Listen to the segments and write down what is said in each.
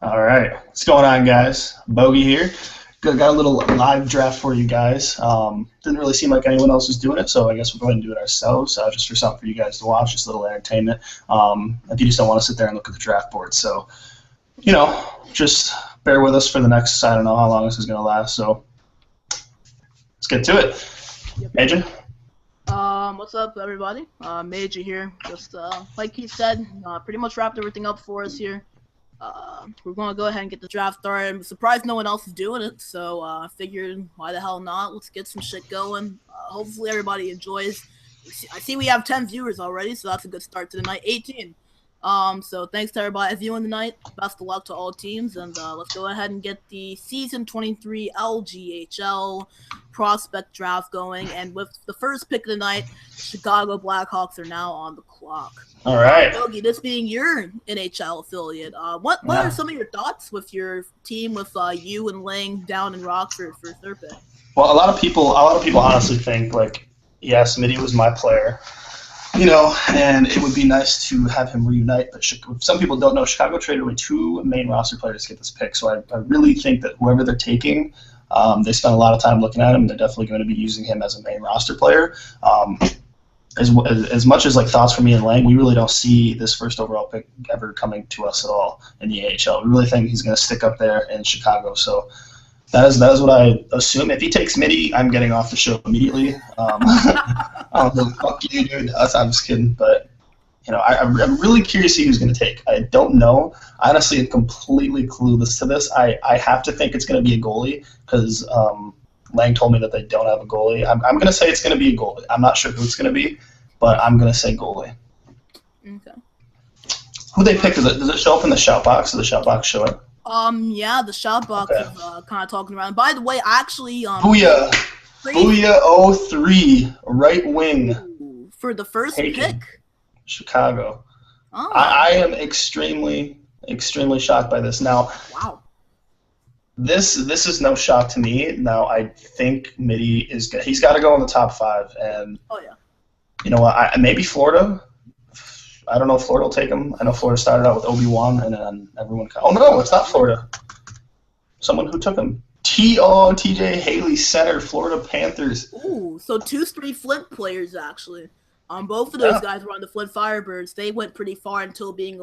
All right, what's going on, guys? Bogey here. Got a little live draft for you guys. Didn't really seem like anyone else was doing it, so I guess we'll go ahead and do it ourselves, just for something for you guys to watch, just a little entertainment. If you just don't want to sit there and look at the draft board, so just bear with us for the next. I don't know how long this is going to last, so let's get to it. Yep. Major. What's up, everybody? Major here. Just like he said, pretty much wrapped everything up for us here. We're gonna go ahead and get the draft started. I'm surprised no one else is doing it, so I figured why the hell not? Let's get some shit going. Hopefully everybody enjoys. I see we have 10 viewers already, so that's a good start to the night. 18. So thanks to everybody viewing tonight. Best of luck to all teams, and let's go ahead and get the season 23 LGHL prospect draft going. And with the first pick of the night, Chicago Blackhawks are now on the clock. All right. Bogey, this being your NHL affiliate, what are some of your thoughts with your team with you and Lang down in Rockford for third pick? Well, a lot of people honestly think like, yes, Mitty was my player. And it would be nice to have him reunite. But some people don't know, Chicago traded away two main roster players to get this pick. So I really think that whoever they're taking, they spent a lot of time looking at him. They're definitely going to be using him as a main roster player. As much as like thoughts from me and Lang, we really don't see this first overall pick ever coming to us at all in the AHL. We really think he's going to stick up there in Chicago. So that is what I assume. If he takes Mitty, I'm getting off the show immediately. Fuck you, dude. I'm just kidding. But I'm really curious to see who's going to take. I don't know. Honestly, I'm completely clueless to this. I have to think it's going to be a goalie because Lang told me that they don't have a goalie. I'm going to say it's going to be a goalie. I'm not sure who it's going to be, but I'm going to say goalie. Okay. Who they picked? Does it show up in the shout box? Does the shout box show it? Yeah, the shout box is kind of talking around. By the way, actually, Booyah 03, right wing. For the first pick. Chicago. Oh. I am extremely shocked by this. Now, wow. This is no shock to me. Now, I think Mitty is good. He's got to go in the top 5. And oh yeah. You know what? Maybe Florida. I don't know if Florida will take him. I know Florida started out with Obi-Wan, and then everyone. Oh no, it's not Florida. Someone who took him. TJ Haley, center, Florida Panthers. Ooh, so 2-3 Flint players actually. Both of those guys were on the Flint Firebirds. They went pretty far until being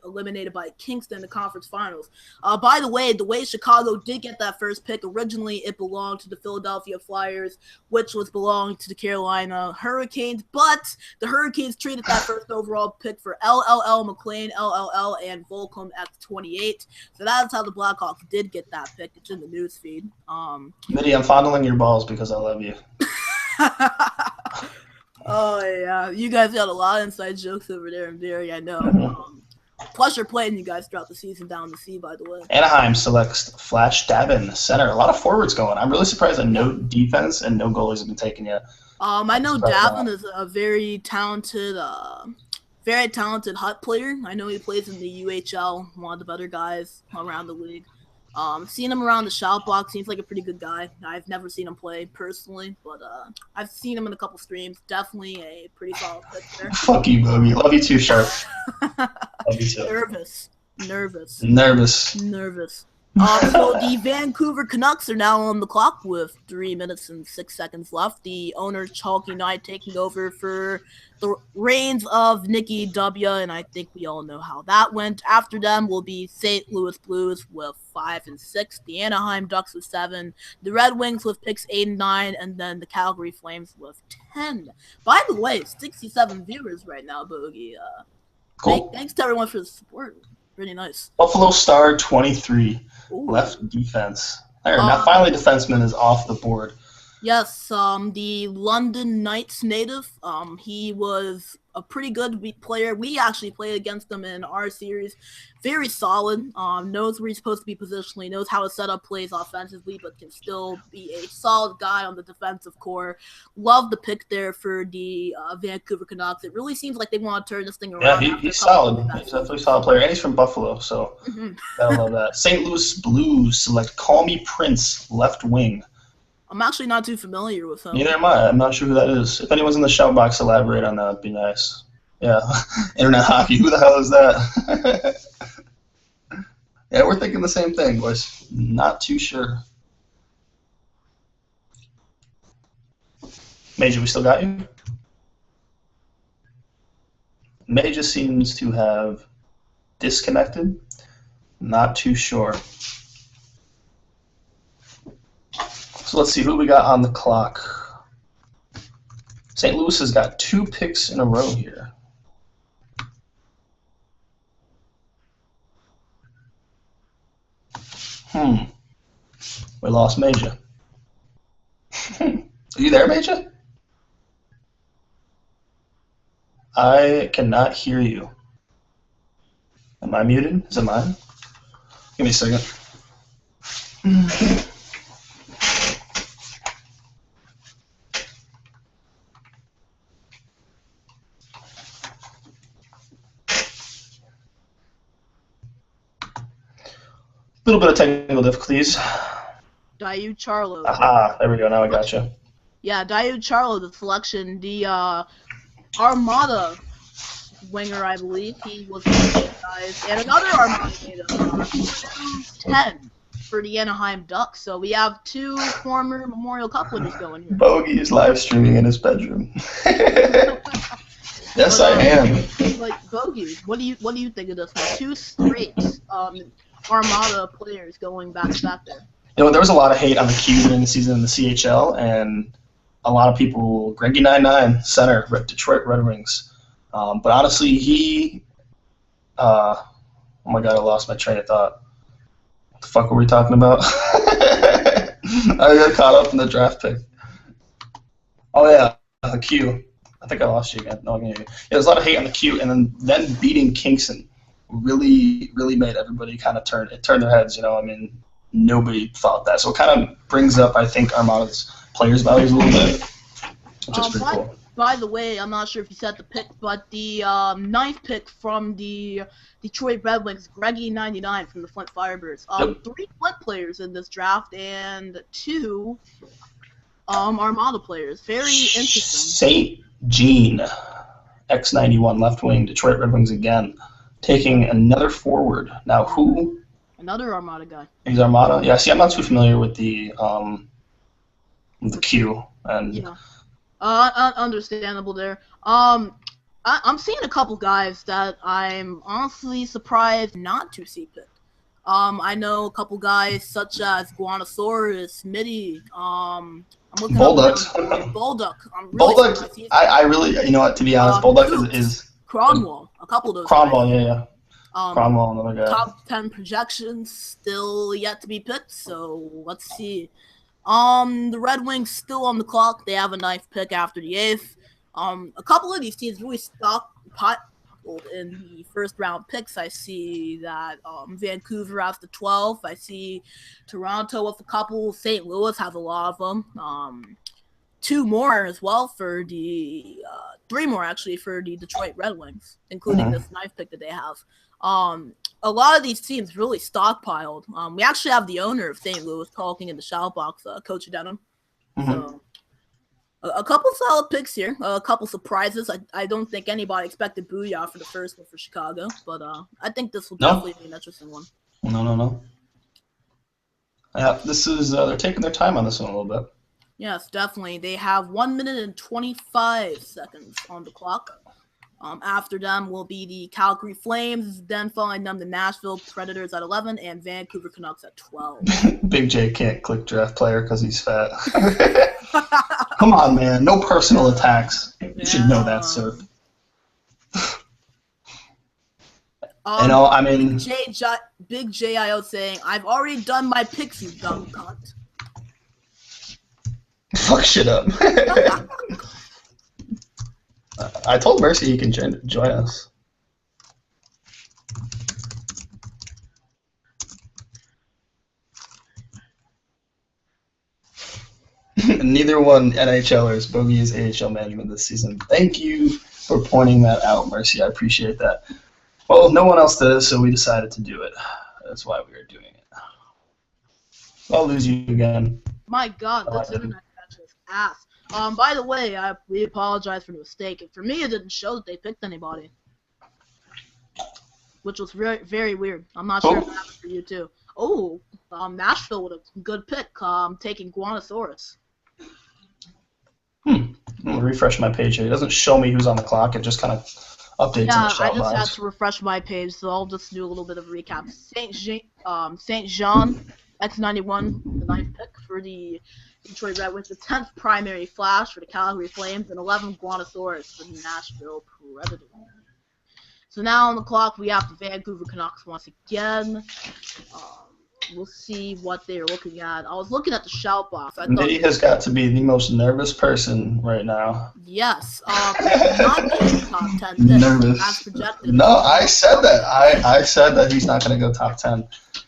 eliminated by Kingston in the conference finals. By the way Chicago did get that first pick, originally it belonged to the Philadelphia Flyers, which was belonged to the Carolina Hurricanes, but the Hurricanes traded that first overall pick for LLL McLean, LLL, and Volcom at 28. So that's how the Blackhawks did get that pick. It's in the news feed. Mitty, I'm fondling your balls because I love you. Oh, yeah. You guys got a lot of inside jokes over there in Barrie, I know. Pleasure playing you guys throughout the season down the sea, by the way. Anaheim selects Flash Davin, center. A lot of forwards going. I'm really surprised that no defense and no goalies have been taken yet. I know Davin is a very talented Hut player. I know he plays in the UHL, one of the better guys around the league. Seen him around the shout box. Seems like a pretty good guy. I've never seen him play personally, but I've seen him in a couple streams. Definitely a pretty solid player. Fuck you, Bogey. Love you too, Sharp. Love you too. Nervous. So the Vancouver Canucks are now on the clock with 3 minutes and 6 seconds left. The owner, Chalky Knight, taking over for the reins of Nicky W, and I think we all know how that went. After them will be St. Louis Blues with 5 and 6, the Anaheim Ducks with 7, the Red Wings with picks 8 and 9, and then the Calgary Flames with 10. By the way, 67 viewers right now, Bogey. Cool. Thanks to everyone for the support. Pretty nice. Buffalo Star 23. Ooh. Left defense. There, now finally defenseman is off the board. Yes, the London Knights native. He was a pretty good player. We actually played against him in our series. Very solid. Knows where he's supposed to be positionally. Knows how to set up plays offensively, but can still be a solid guy on the defensive core. Love the pick there for the Vancouver Canucks. It really seems like they want to turn this thing around. Yeah, he's solid. He's definitely a solid player, and he's from Buffalo, so I love that. St. Louis Blues select Call Me Prince, left wing. I'm actually not too familiar with him. Neither am I. I'm not sure who that is. If anyone's in the shout box, elaborate on that. It'd be nice. Yeah. Internet hockey. Who the hell is that? Yeah, we're thinking the same thing, boys. Not too sure. Major, we still got you? Major seems to have disconnected. Not too sure. So let's see who we got on the clock. St. Louis has got 2 picks in a row here. We lost Major. Are you there, Major? I cannot hear you. Am I muted? Is it mine? Give me a second. A little bit of technical difficulties. Dayu Charlo. Aha, there we go. Now I got you. Yeah, Dayu Charlo, the selection, the Armada winger, I believe. He was one of these guys. And another Armada native, 10 for the Anaheim Ducks. So we have 2 former Memorial Cup winners going here. Bogey is live streaming in his bedroom. Yes, I am. Like, Bogey, what do you think of this one? 2 straight Armada players going back to back there. You know, there was a lot of hate on the Q during the season in the CHL, and a lot of people, Greggy99, center, Detroit Red Wings. But honestly, he, oh my God, I lost my train of thought. What the fuck were we talking about? I got caught up in the draft pick. Oh yeah, the Q. I think I lost you again. No, I can hear you. Yeah, there's a lot of hate on the Q, and then beating Kingston really made everybody kind of turn their heads. You know, I mean, nobody thought that. So it kind of brings up, I think, Armada's players' values a little bit, which is pretty cool. By the way, I'm not sure if you said the pick, but the 9th pick from the Detroit Red Wings, Greggy99 from the Flint Firebirds. 3 Flint players in this draft and 2 Armada players. Very interesting. St. Jean, X91 left wing, Detroit Red Wings again, taking another forward. Now who? Another Armada guy. He's Armada? Yeah, see, I'm not too familiar with the Q. And yeah. Understandable there. I'm seeing a couple guys that I'm honestly surprised not to see picked. I know a couple guys such as Guanosaurus, Mitty, I'm looking Bolduck. Bolduck. Bolduck, I really, you know what, to be honest, Bolduck is Cromwell. A couple of those Cromwell, guys. yeah. Cromwell, another guy. Top 10 projections still yet to be picked, so let's see. The Red Wings still on the clock. They have a 9th pick after the 8th. A couple of these teams really stockpiled in the first round picks. I see that Vancouver has the 12th. I see Toronto with a couple. St. Louis has a lot of them. 2 more as well for the 3 more actually for the Detroit Red Wings, including this 9th pick that they have. A lot of these teams really stockpiled. We actually have the owner of St. Louis talking in the shout box, Coach Denham. So a couple solid picks here, a couple surprises. I don't think anybody expected Booyah for the first one for Chicago, but I think this will definitely be an interesting one. No. Yeah, this is they're taking their time on this one a little bit. Yes, definitely. They have 1 minute and 25 seconds on the clock. After them will be the Calgary Flames, then following them the Nashville Predators at 11 and Vancouver Canucks at 12. Big J can't click draft player because he's fat. Come on, man. No personal attacks. You should know that, sir. You know, I mean... Big J.I.O. saying, I've already done my picks, you dumb cunt. Fuck shit up. I told Mercy he can join us. Neither one NHLers. Bogey is AHL management this season. Thank you for pointing that out, Mercy. I appreciate that. Well, no one else does, so we decided to do it. That's why we are doing it. I'll lose you again. My God, this internet connection is ass. By the way, we apologize for the mistake. For me, it didn't show that they picked anybody. which was very, very weird. I'm not sure if that happened for you too. Oh, Nashville with a good pick, taking Guanosaurus. I'm gonna refresh my page here. It doesn't show me who's on the clock. It just kind of updates in the Yeah, shout I just had lines. to refresh my page, so I'll just do a little bit of a recap. Saint Jean, X91, the 9th pick for the Detroit Red Wings, the 10th primary flash for the Calgary Flames, and 11th Guanosaurus for the Nashville Predators. So now on the clock, we have the Vancouver Canucks once again. We'll see what they're looking at. I was looking at the shout box. Mitty has got to be the most nervous person right now. Yes. Not getting top 10 picks. Nervous. As projected. No, I said that. I said that he's not going to go top 10.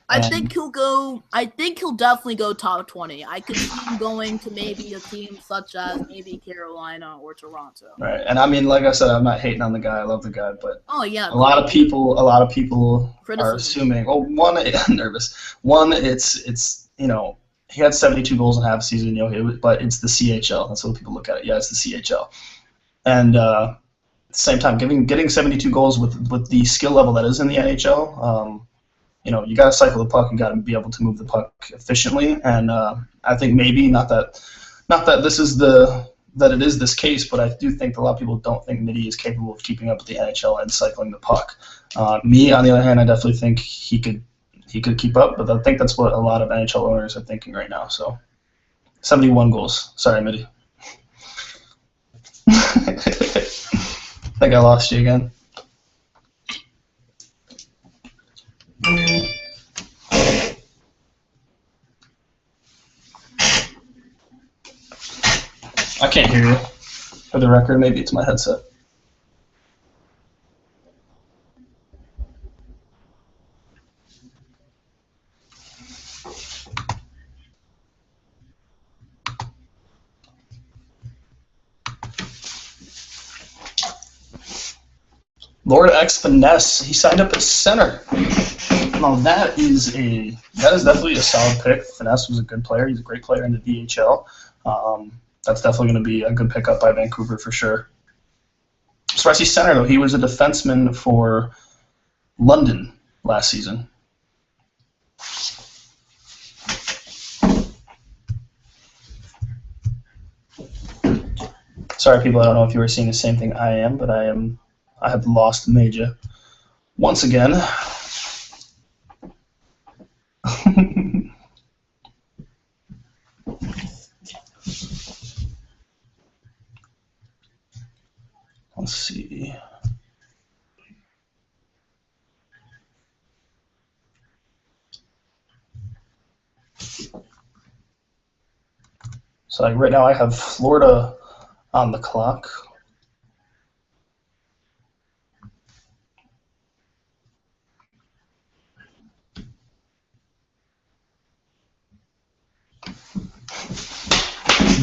I think he'll definitely go top 20. I could see him going to maybe a team such as maybe Carolina or Toronto. Right. And I mean, like I said, I'm not hating on the guy. I love the guy, but yeah, a lot of people are assuming. Well, one, nervous. One, it's he had 72 goals in half a season, but it's the CHL. That's what people look at it. Yeah, it's the CHL. And at the same time, getting 72 goals with the skill level that is in the NHL. You got to cycle the puck. You got to be able to move the puck efficiently, and I think maybe not that it is this case, but I do think that a lot of people don't think Mitty is capable of keeping up with the NHL and cycling the puck. Me, on the other hand, I definitely think he could keep up, but I think that's what a lot of NHL owners are thinking right now. So, 71 goals. Sorry, Mitty. I think I lost you again. I can't hear you. For the record, maybe it's my headset. Lord X Finesse, he signed up as center. Now that is definitely a solid pick. Finesse was a good player. He's a great player in the DHL. That's definitely going to be a good pickup by Vancouver for sure. As far as he's center, though, he was a defenseman for London last season. Sorry, people, I don't know if you were seeing the same thing I am, but I have lost Major once again. Let's see. So right now I have Florida on the clock.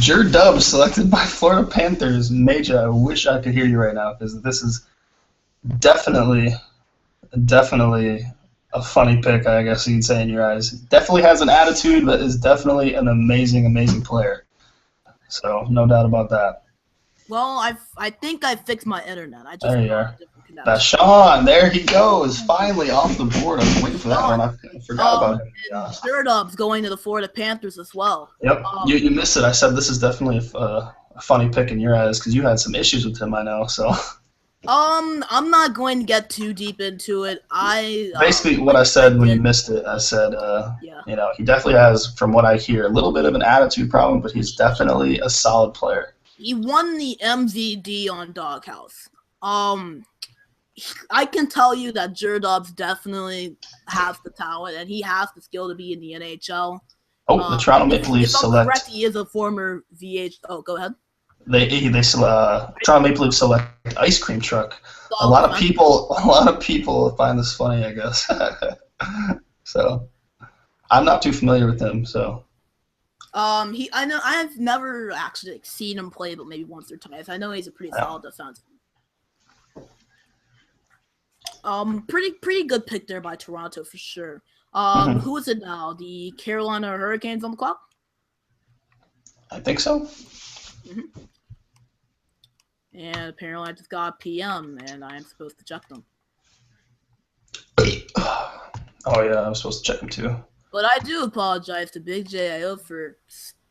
Jer Dub selected by Florida Panthers. Major, I wish I could hear you right now because this is definitely a funny pick, I guess you could say in your eyes. Definitely has an attitude, but is definitely an amazing player. So no doubt about that. Well, I think I fixed my internet. There you are. That's Sean. There he goes. Finally off the board. I was waiting for that one. I forgot about him. Sturdub's going to the Florida Panthers as well. Yep. You missed it. I said this is definitely a funny pick in your eyes because you had some issues with him, I know. So. I'm not going to get too deep into it. Basically what I said when you missed it, I said, he definitely has, from what I hear, a little bit of an attitude problem, but he's definitely a solid player. He won the MVD on Doghouse. I can tell you that Jerdubs definitely has the talent and he has the skill to be in the NHL. The Toronto Maple Leafs select. Correct, he is a former VH. Oh, go ahead. Toronto Maple Leafs select ice cream truck. A lot of people find this funny, I guess. So, I'm not too familiar with him. So, I know I've never actually seen him play, but maybe once or twice. I know he's a pretty solid defense. Pretty good pick there by Toronto for sure. Who is it now? The Carolina Hurricanes on the clock? I think so. Mm-hmm. And apparently I just got a PM, and I am supposed to check them. Oh yeah, I was supposed to check him too. But I do apologize to Big J.I.O. for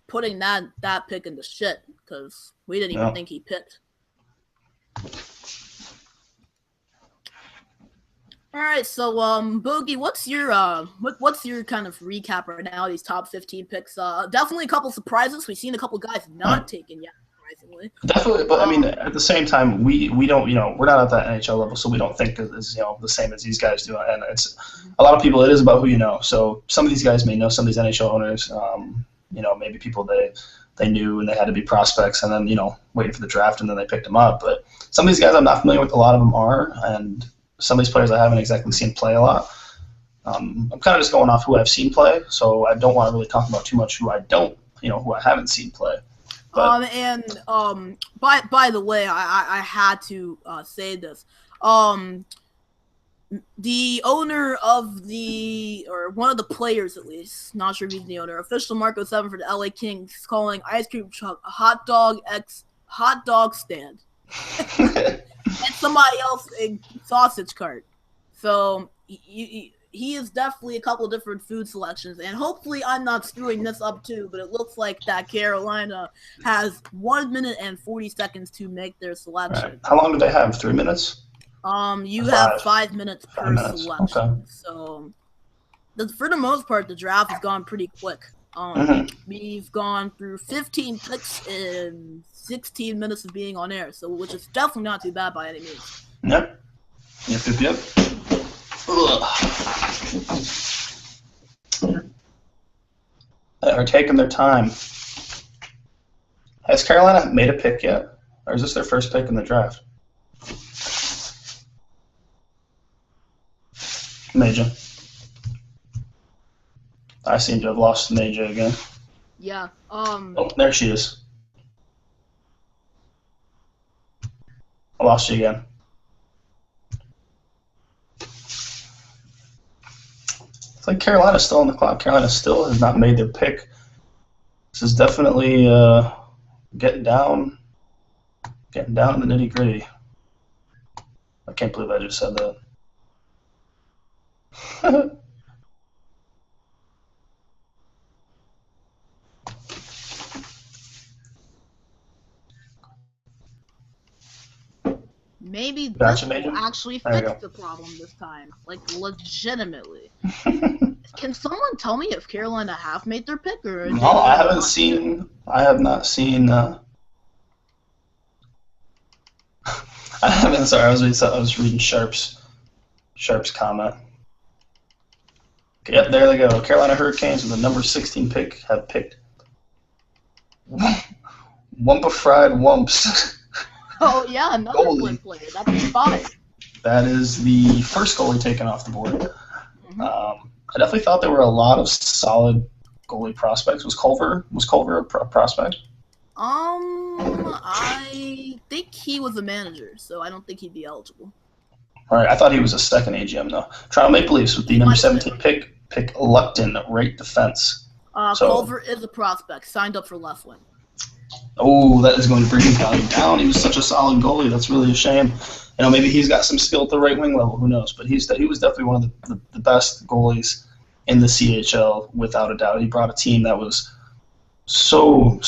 putting that pick in the shit, because we didn't even No. think he picked. All right, so Bogey, what's your kind of recap right now? These top 15 picks. Definitely a couple surprises. We've seen a couple guys not taken yet, surprisingly. Definitely, but I mean, at the same time, we don't, we're not at that NHL level, so we don't think is the same as these guys do. And it's a lot of people. It is about who you know. So some of these guys may know some of these NHL owners. Maybe people they knew and they had to be prospects, and then waiting for the draft, and then they picked them up. But some of these guys I'm not familiar with. A lot of them are, and some of these players I haven't exactly seen play a lot. I'm kind of just going off who I've seen play, so I don't want to really talk about too much who I haven't seen play. By the way, I had to say this. The owner of or one of the players at least, not sure if he's the owner, official Marco 7 for the LA Kings, calling ice cream truck a hot dog stand. And somebody else a sausage cart. So he is definitely a couple different food selections, and hopefully I'm not screwing this up too, but it looks like that Carolina has 1 minute and 40 seconds to make their selection. Right. How long do they have? 3 minutes? You have 5 minutes per selection. Okay. So for the most part, the draft has gone pretty quick. We've gone through 15 picks in 16 minutes of being on air, so which is definitely not too bad by any means. Yep. They're taking their time. Has Carolina made a pick yet? Or is this their first pick in the draft? Major. I seem to have lost Major again. Yeah. Oh, there she is. I lost you again. It's like Carolina's still on the clock. Carolina still has not made their pick. This is definitely getting down in the nitty-gritty. I can't believe I just said that. Maybe Gotcha, this will Major. actually fix the problem this time. Like, legitimately. Can someone tell me if Carolina have made their pick, or No, I have not seen. I haven't. Sorry, I was reading Sharp's comment. Yep, there they go. Carolina Hurricanes with the number 16 pick have picked Wumpa Fried Wumps. Oh yeah, another Flint player. That's 5. That is the first goalie taken off the board. I definitely thought there were a lot of solid goalie prospects. Was Culver a prospect? I think he was a manager, so I don't think he'd be eligible. All right, I thought he was a second AGM though. Toronto Maple Leafs with the number 17 pick Luckton, right defense. Culver is a prospect, signed up for left wing. Oh, that is going to bring his value down. He was such a solid goalie. That's really a shame. Maybe he's got some skill at the right wing level. Who knows? But he was definitely one of the best goalies in the CHL, without a doubt. He brought a team that was so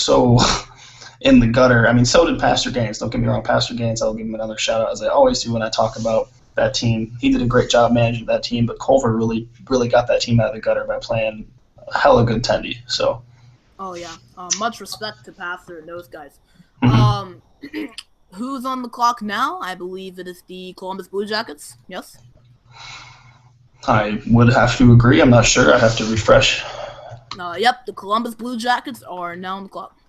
in the gutter. I mean, so did Pastor Gaines. Don't get me wrong, Pastor Gaines, I'll give him another shout out, as I always do when I talk about that team. He did a great job managing that team, but Culver really got that team out of the gutter by playing a hella good tendy. So. Oh yeah, much respect to Pastor and those guys. Who's on the clock now? I believe it is the Columbus Blue Jackets. Yes. I would have to agree. I'm not sure. I have to refresh. Yep, the Columbus Blue Jackets are now on the clock.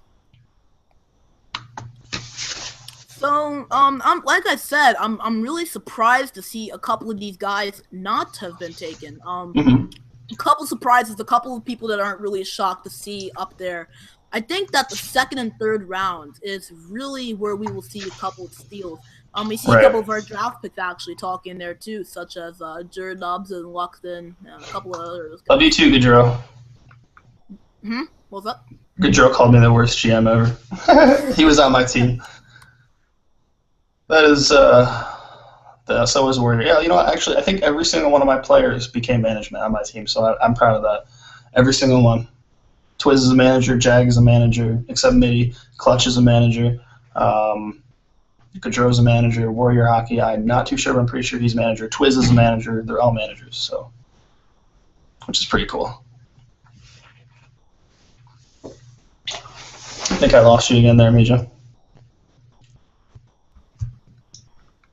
So, like I said, I'm really surprised to see a couple of these guys not have been taken. A couple surprises, a couple of people that aren't really shocked to see up there. I think that the second and third round is really where we will see a couple of steals. We see a couple of our draft picks actually talking there too, such as Jared Dobson, Luxton, and a couple of others. Love you too, Gaudreau. What's up? Gaudreau called me the worst GM ever. He was on my team. That is So I was worried. Yeah, you know what? Actually, I think every single one of my players became management on my team, so I'm proud of that. Every single one. Twiz is a manager, Jag is a manager, except Mitty. Clutch is a manager. Gaudreau's a manager. Warrior Hockey, I'm not too sure, but I'm pretty sure he's manager. Twiz is a manager. They're all managers, so which is pretty cool. I think I lost you again there, Mija. Okay,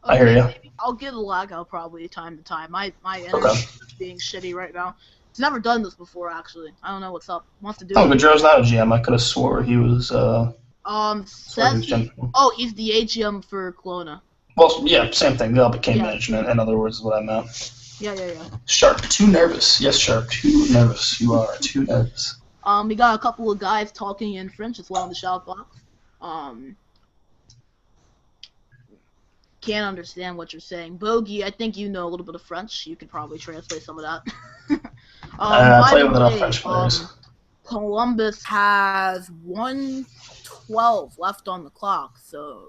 I hear you. I'll get a lag out probably time to time. My internet is being shitty right now. It's never done this before, actually. I don't know what's up. Wants to do Oh, it. Gaudreau's not a GM. I could have swore he was. Says he's the AGM for Kelowna. Well, yeah, same thing. They all became management. In other words, is what I meant. Yeah. Sharp, too nervous. Yes, Sharp, too nervous. You are too nervous. We got a couple of guys talking in French as well in the shout box. Can't understand what you're saying. Bogey, I think you know a little bit of French. You could probably translate some of that. I play with enough French players. Columbus has 1:12 left on the clock, so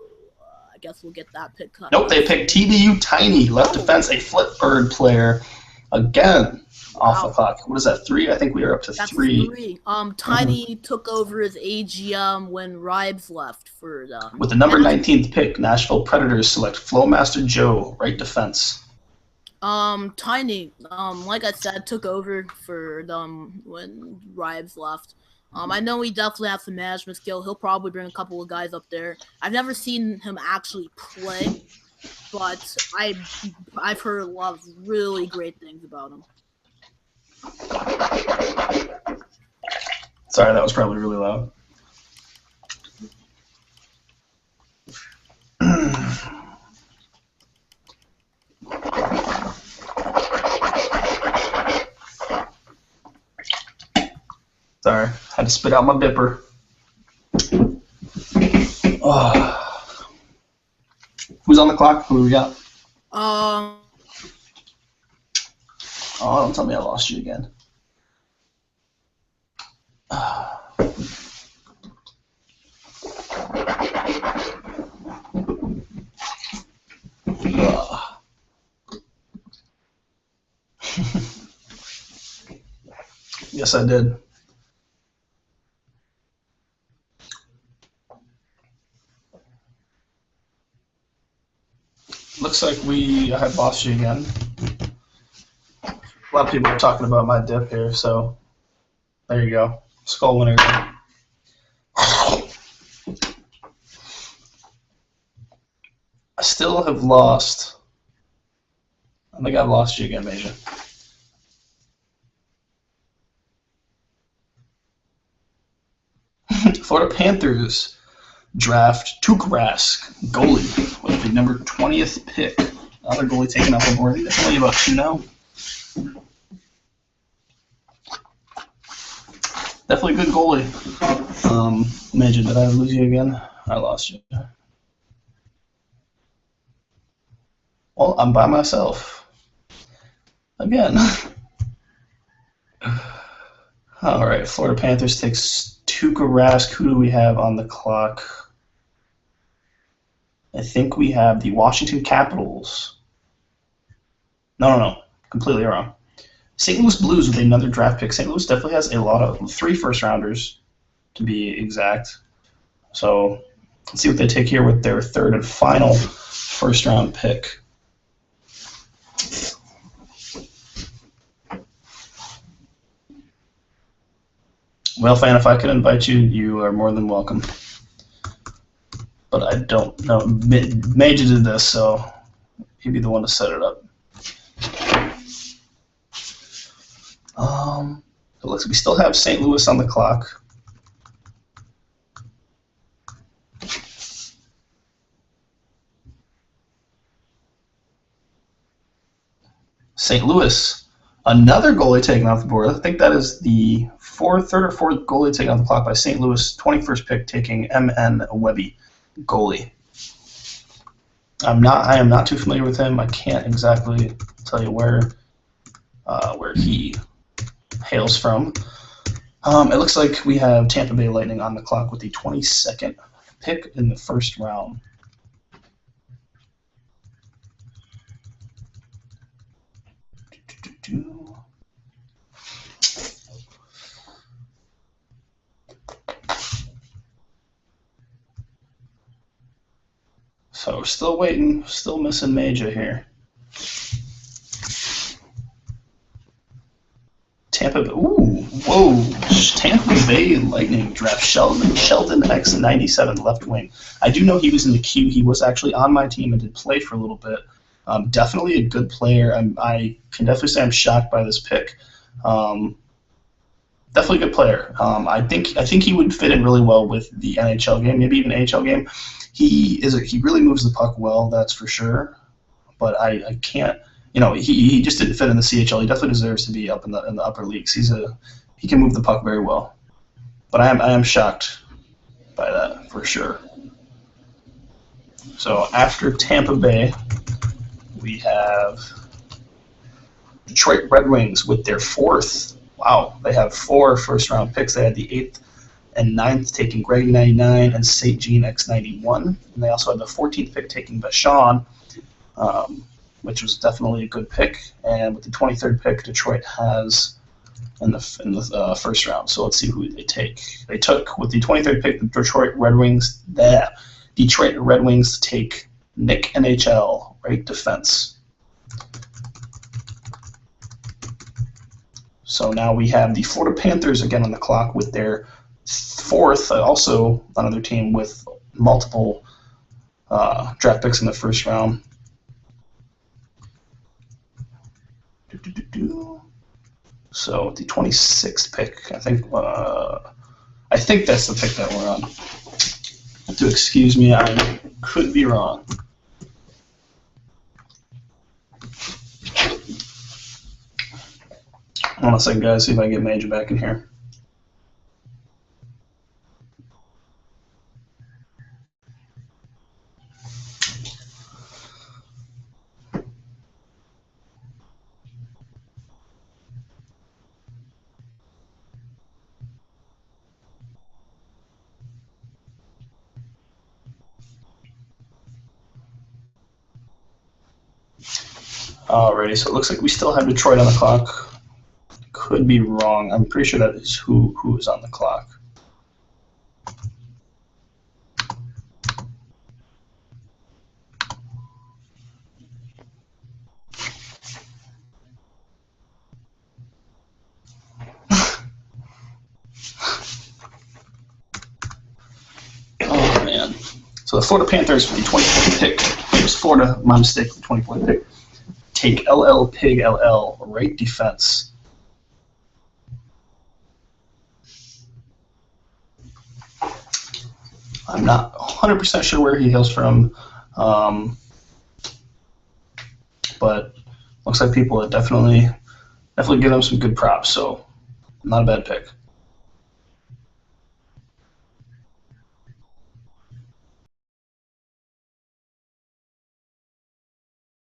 I guess we'll get that pick cut. Nope, they picked TBU Tiny, left defense, a Flipbird player, again, off the clock. What is that, 3? I think we are up to 3. Tiny took over as AGM when Ribes left for them. With the number 19th pick, Nashville Predators select Flowmaster Joe, right defense. Tiny, like I said, took over for them when Ribes left. I know he definitely has some management skill. He'll probably bring a couple of guys up there. I've never seen him actually play, but I've heard a lot of really great things about him. Sorry, that was probably really loud. Sorry, had to spit out my bipper. Oh. Who's on the clock? Who do we got? Oh, don't tell me I lost you again. Yes, I did. Looks like I have lost you again. A lot of people are talking about my dip here, so there you go. Skull winner. I still have lost. I think I've lost you again, Major. Florida Panthers draft Tuukka Rask, goalie, with the number 20th pick. Another goalie taken off the board. There's only about 2 now. Definitely a good goalie. Major, did I lose you again? I lost you. Well, I'm by myself. Again. All right, Florida Panthers takes Tuukka Rask. Who do we have on the clock? I think we have the Washington Capitals. No. Completely wrong. St. Louis Blues with another draft pick. St. Louis definitely has a lot of 3 first-rounders, to be exact. So let's see what they take here with their 3rd and final first-round pick. Well, fan, if I could invite you, you are more than welcome. But I don't know. Major did this, so he'd be the one to set it up. It looks like we still have St. Louis on the clock. St. Louis, another goalie taken off the board. I think that is the 3rd or 4th goalie taken off the clock by St. Louis. 21st pick taking M.N. Webby, goalie. I am not too familiar with him. I can't exactly tell you where he hails from. It looks like we have Tampa Bay Lightning on the clock with the 22nd pick in the 1st round. So we're still waiting, still missing Major here. Tampa Bay, ooh, whoa, Tampa Bay Lightning draft Sheldon X97 left wing. I do know he was in the queue. He was actually on my team and did play for a little bit. Definitely a good player. I can definitely say I'm shocked by this pick. Definitely a good player. I think he would fit in really well with the NHL game, maybe even AHL game. He really moves the puck well, that's for sure. But I can't. He just didn't fit in the CHL. He definitely deserves to be up in the upper leagues. He can move the puck very well. But I am shocked by that for sure. So after Tampa Bay, we have Detroit Red Wings with their 4th. Wow, they have 4 first-round picks. They had the 8th and 9th taking Greggy 99 and St. Jean X 91. And they also had the 14th pick taking Vachon, which was definitely a good pick. And with the 23rd pick, Detroit has in the first round. So let's see who they take. They took, with the 23rd pick, the Detroit Red Wings to take Nick NHL, right defense. So now we have the Florida Panthers again on the clock with their 4th, also another team with multiple draft picks in the first round. So the 26th pick, I think that's the pick that we're on. Have to excuse me, I could be wrong. Hold on a second, guys, see if I can get Major back in here. Alrighty, so it looks like we still have Detroit on the clock. Could be wrong. I'm pretty sure that is who is on the clock. Oh man. So the Florida Panthers for the 24th pick. It was Florida, my mistake, the 24th pick. Take LL Pig LL, right defense. I'm not 100% sure where he hails from, but looks like people have definitely give him some good props, so not a bad pick.